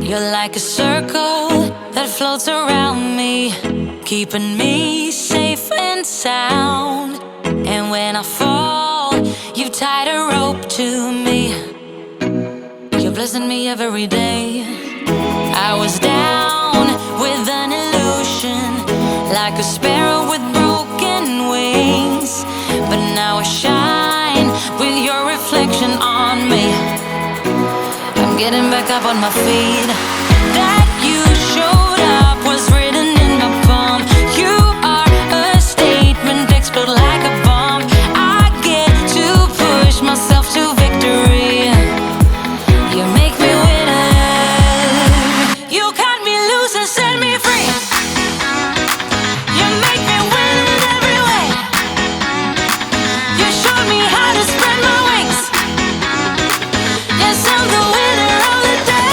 You're like a circle that floats around me, keeping me safe and sound. And when I fall, you tied a rope to me. You're blessing me every day. I was down with an illusion, like a sparrow with broken wings. But now I shine with your reflection on me. I'm getting back up on my feet. That you showed up was written in my palm. You are a statement, explode like a bomb. I get to push myself to victory. You make me winner. You cut me loose and set me free. You make me win in every way. You showed me how to spread my wings. Yes, I'm the winner of the day.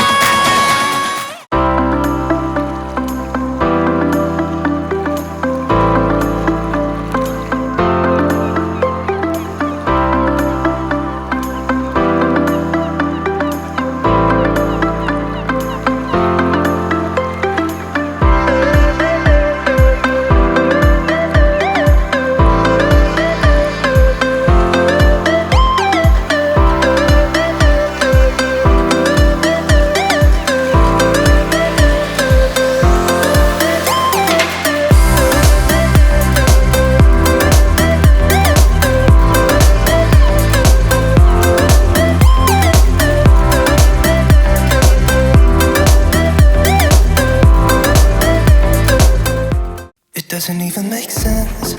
It doesn't even make sense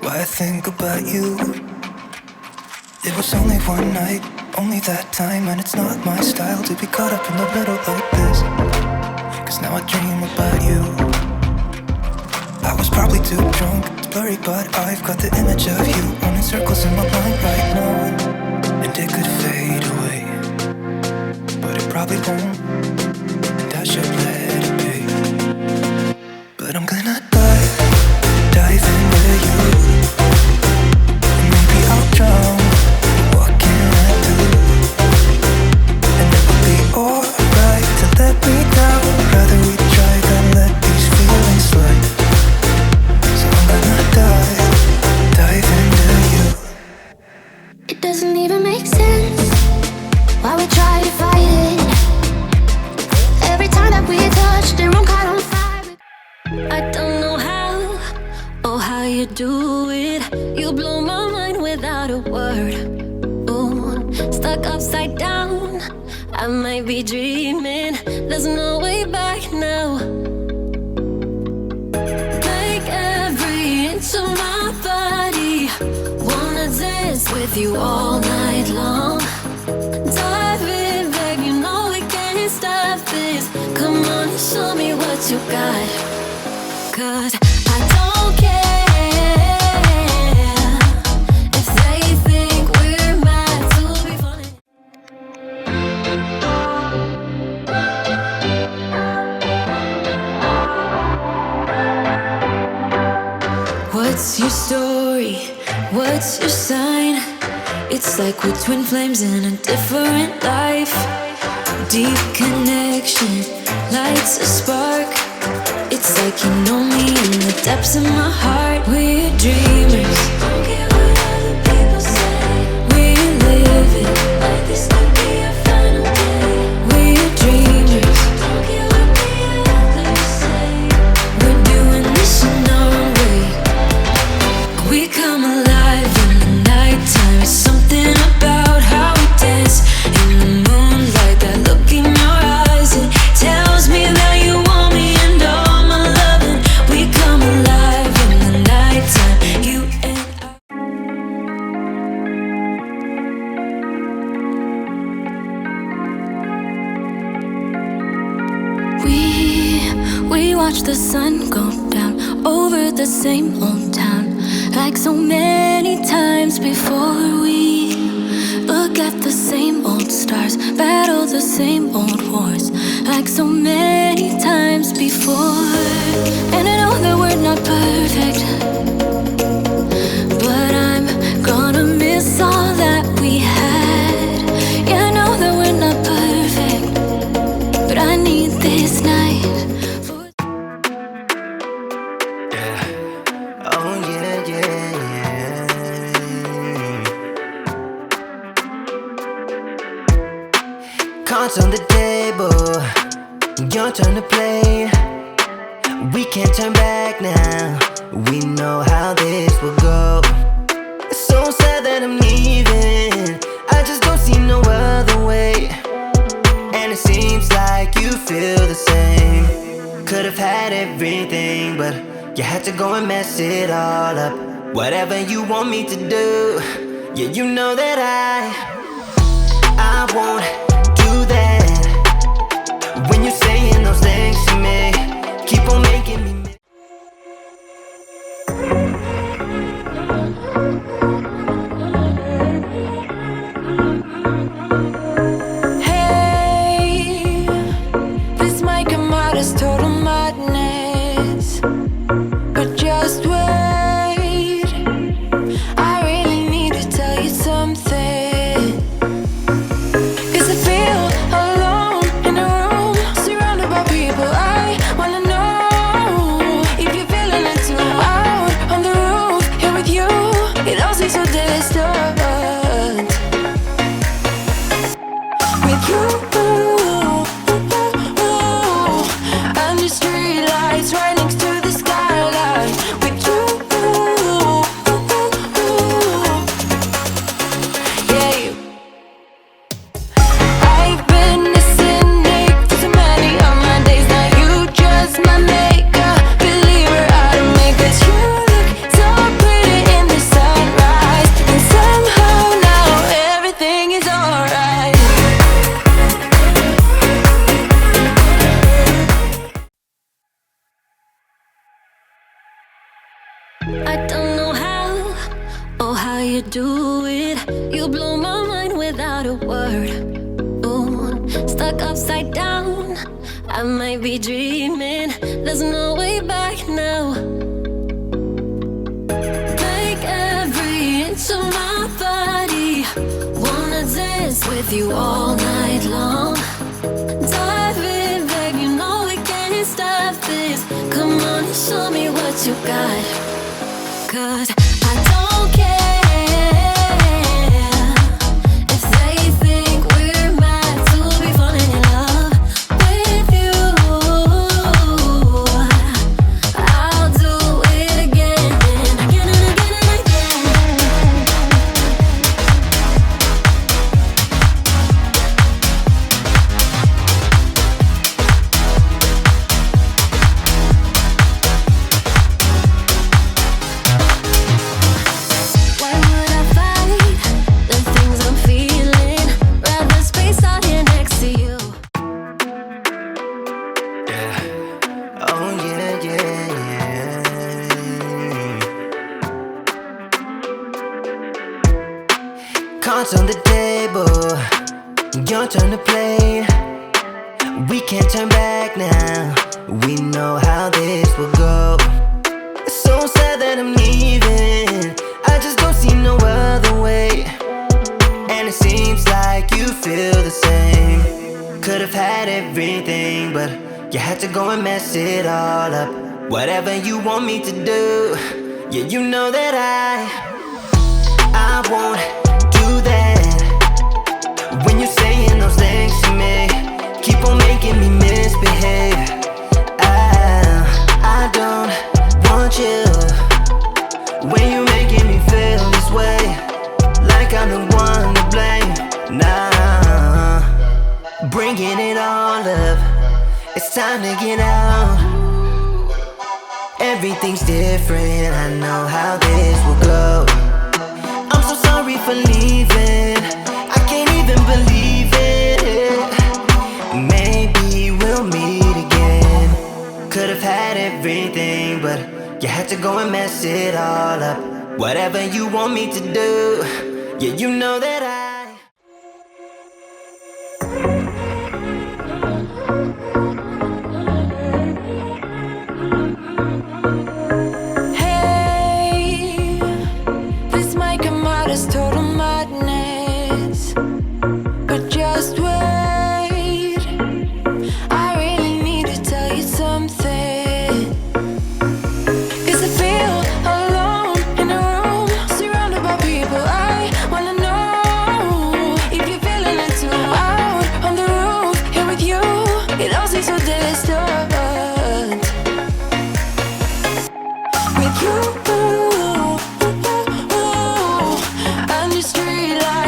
why I think about you. It was only one night, only that time, and it's not my style to be caught up in the middle like this. Cause now I dream about you. I was probably too drunk, it's blurry, but I've got the image of you running circles in my mind right now. And it could fade away, but it probably won't, and I should let it be. But I'm gonna dive in with you, and maybe I'll drown. What can I do? And it will be alright to let me down. Rather we try than let these feelings slide. So I'm gonna dive into you. It doesn't even make sense why we try to fight it. Every time that we touch, the room caught on fire. I don't know how, oh how you do it. You blow my mind without a word. Ooh, stuck upside down, I might be dreaming. There's no way back now. Take every inch of my body, wanna dance with you all night long. Dive in, babe, you know we can't stop this. Come on and show me what you got. Cause I don't care if they think we're meant to be falling. What's your story? What's your sign? It's like we're twin flames in a different life. Deep connection lights a spark. It's like you know me in the depths of my heart. We're dreamers, don't care what other people say. We live it like this could be our final day. We're dreamers, don't care what the others say. We're doing this in our own way. We come alive in the nighttime. It's something about how we dance in the moonlight. That look in your eyes, it tells me that you want me and all my loving. We come alive in the nighttime, you and I. We watch the sun go down over the same old town, like so many times before. We look at the same old stars, battle the same old wars, like so many times before. And I know that we're not perfect, but I'm gonna miss all that we had. Yeah, I know that we're not perfect, but I need Cards on the table, your turn to play. We can't turn back now, we know how this will go. It's so sad that I'm leaving, I just don't see no other way. And it seems like you feel the same. Could've had everything, but you had to go and mess it all up. Whatever you want me to do, yeah, you know that I won't do that. When you're saying those things to me, keep on making me Hey, this might come out as total madness, but just wait. I really need to tell you something. 'Cause I feel alone in a room, surrounded by people. I wanna know if you're feeling it too. Out on the roof, here with you, it all seems so distant. With you, under streetlights, right next to the skyline. With you, yeah. I've been a cynic for so many of my days. Now you just might make a believer out of me. 'Cause you look so pretty in the sunrise, and somehow now everything is alright. I don't know how, oh how you do it. You blow my mind without a word. Ooh, stuck upside down, I might be dreaming. There's no way back now. Take every inch of my body, wanna dance with you all night long. Dive in, babe, you know we can't stop this. Come on and show me what you got. 'Cause I don't care if they think we're mad to be falling in love with you. I'll do it again and again and again and again. Why would I fight the things I'm feeling? Rather space out here next to you. yeah. Oh yeah, yeah, yeah. Cards on the table, your turn to play. We can't turn back now, we know how this will go. It's so sad that I'm leaving, I just don't see no other way. And it seems like you feel the same. Could've had everything, but you had to go and mess it all up. Whatever you want me to do, yeah, you know that I won't do that. When you're saying those things to me, keep on making me misbehave. I don't want you when you're making me feel this way, like I'm the one to blame. Nah, bringing it all up, it's time to get out. Everything's different, I know how this will go. I'm so sorry for leaving, I can't even believe it. Maybe we'll meet again. Could've had everything, but you had to go and mess it all up. Whatever you want me to do, yeah, you know that Hey, this might come out as total madness, but just wait. I really need to tell you something. 'Cause I feel alone in a room, surrounded by people. I wanna know free like